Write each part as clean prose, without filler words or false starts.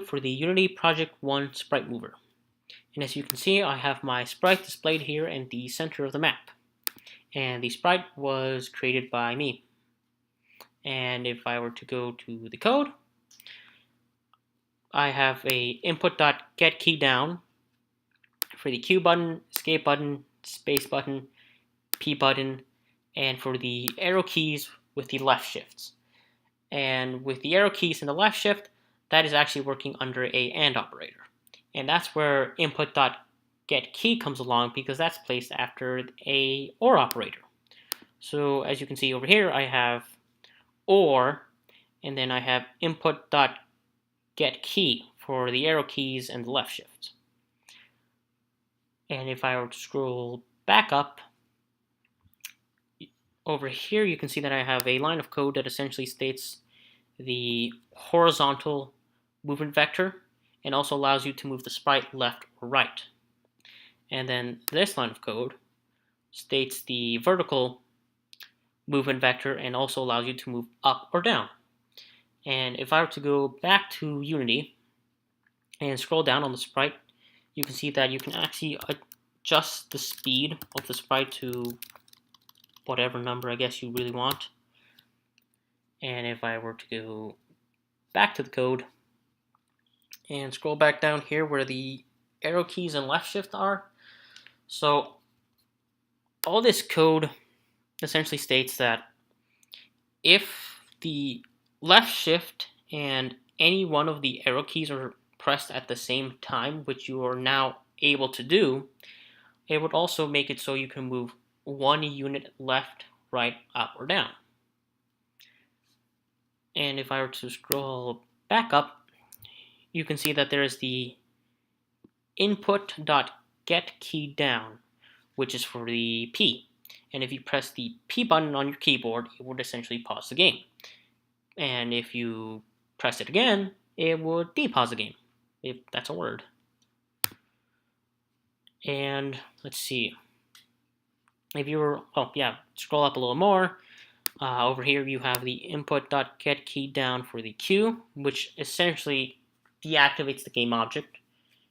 For the Unity Project 1 Sprite Mover. And as you can see, I have my sprite displayed here in the center of the map. And the sprite was created by me. And if I were to go to the code, I have a input.getKeyDown for the Q button, escape button, space button, P button, and for the arrow keys with the left shifts. And with the arrow keys and the left shift, that is actually working under a AND operator. And that's where input.getKey comes along, because that's placed after a OR operator. So as you can see over here, I have OR, and then I have input.getKey for the arrow keys and the left shift. And if I were to scroll back up, over here you can see that I have a line of code that essentially states the horizontal movement vector and also allows you to move the sprite left or right. And then this line of code states the vertical movement vector and also allows you to move up or down. And if I were to go back to Unity and scroll down on the sprite, you can see that you can actually adjust the speed of the sprite to whatever number I guess you really want. And if I were to go back to the code and scroll back down here where the arrow keys and left shift are, so all this code essentially states that if the left shift and any one of the arrow keys are pressed at the same time, which you are now able to do, it would also make it so you can move one unit left, right, up, or down. And if I were to scroll back up, you can see that there is the input.getKeyDown, which is for the P. And if you press the P button on your keyboard, it would essentially pause the game. And if you press it again, it would depause the game, if that's a word. And let's see. If you were, scroll up a little more. Over here you have the input.getKeyDown for the Q, which essentially deactivates the game object.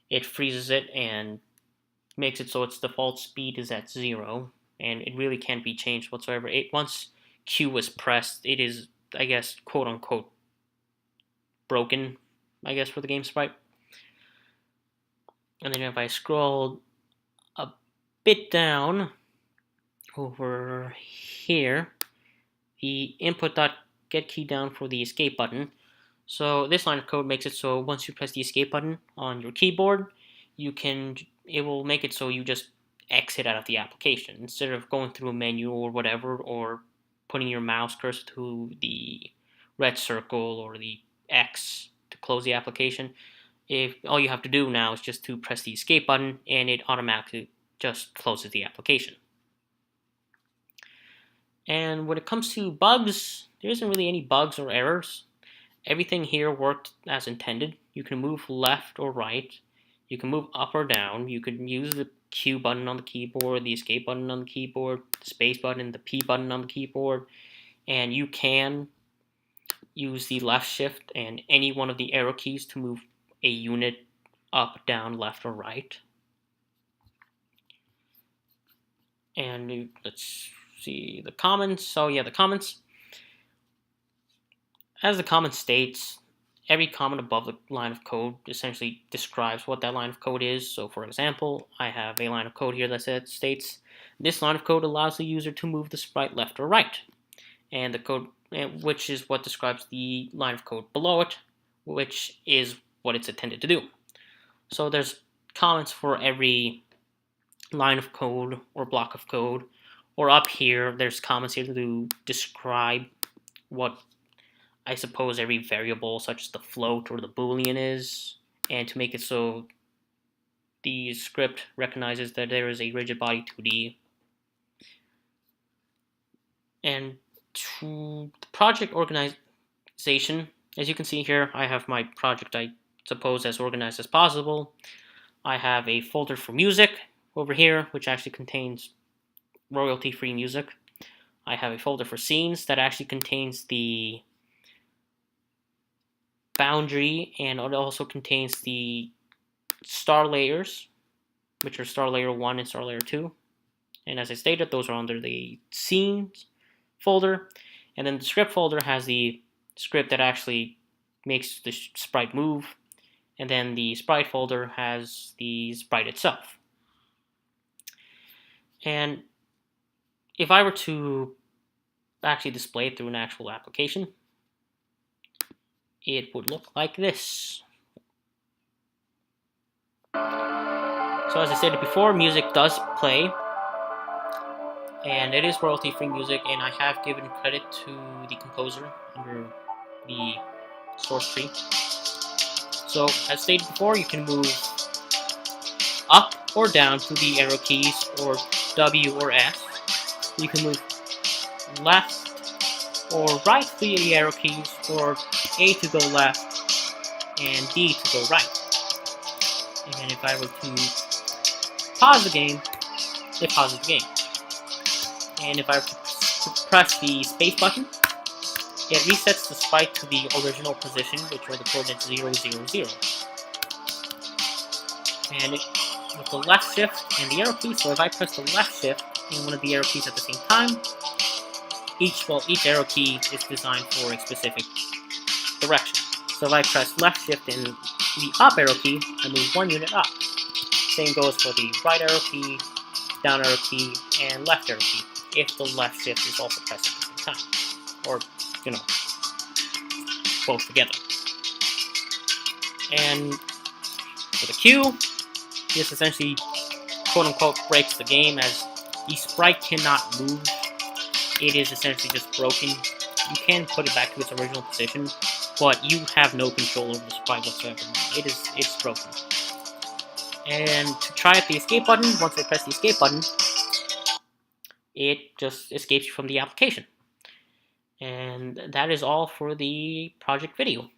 It freezes it and makes it so its default speed is at 0, and it really can't be changed whatsoever. Once Q is pressed, it is, I guess, quote unquote, broken, I guess, for the game sprite. And then if I scroll a bit down over here, the input.getKeyDown for the escape button. So this line of code makes it so once you press the escape button on your keyboard, it will make it so you just exit out of the application instead of going through a menu or whatever, or putting your mouse cursor to the red circle or the X to close the application. If all you have to do now is just to press the escape button, and it automatically just closes the application. And when it comes to bugs, there isn't really any bugs or errors. Everything here worked as intended. You can move left or right. You can move up or down. You can use the Q button on the keyboard, the escape button on the keyboard, the space button, the P button on the keyboard. And you can use the left shift and any one of the arrow keys to move a unit up, down, left, or right. And let's see the comments. So yeah, the comments. As the comment states, every comment above the line of code essentially describes what that line of code is. So for example, I have a line of code here that states, this line of code allows the user to move the sprite left or right. And the code, which is what describes the line of code below it, which is what it's intended to do. So there's comments for every line of code or block of code. Or up here, there's comments here to describe what I suppose every variable, such as the float or the boolean, is, and to make it so the script recognizes that there is a rigid body 2D. And to the project organization, as you can see here, I have my project, I suppose, as organized as possible. I have a folder for music over here, which actually contains royalty-free music. I have a folder for scenes that actually contains the boundary, and it also contains the star layers, which are star layer 1 and star layer 2. And as I stated, those are under the scenes folder. And then the script folder has the script that actually makes the sprite move. And then the sprite folder has the sprite itself. And if I were to actually display it through an actual application, it would look like this. So as I stated before, music does play, and it is royalty-free music, and I have given credit to the composer under the source tree. So as stated before, you can move up or down through the arrow keys, or W or S. You can move left or right through the arrow keys, or A to go left and D to go right. And if I were to pause the game, it pauses the game. And if I were to press the space button, it resets the sprite to the original position, which are the coordinates 0, 0, 0. And with the left shift and the arrow key, so if I press the left shift and one of the arrow keys at the same time, each arrow key is designed for a specific direction. So if I press left shift and the up arrow key, I move 1 unit up. Same goes for the right arrow key, down arrow key, and left arrow key, if the left shift is also pressed at the same time. Or, both together. And for the Q, this essentially, quote-unquote, breaks the game, as the sprite cannot move. It is essentially just broken. You can put it back to its original position, but you have no control over the sprite whatsoever. It's broken. And to try out the escape button, once I press the escape button, it just escapes you from the application. And that is all for the project video.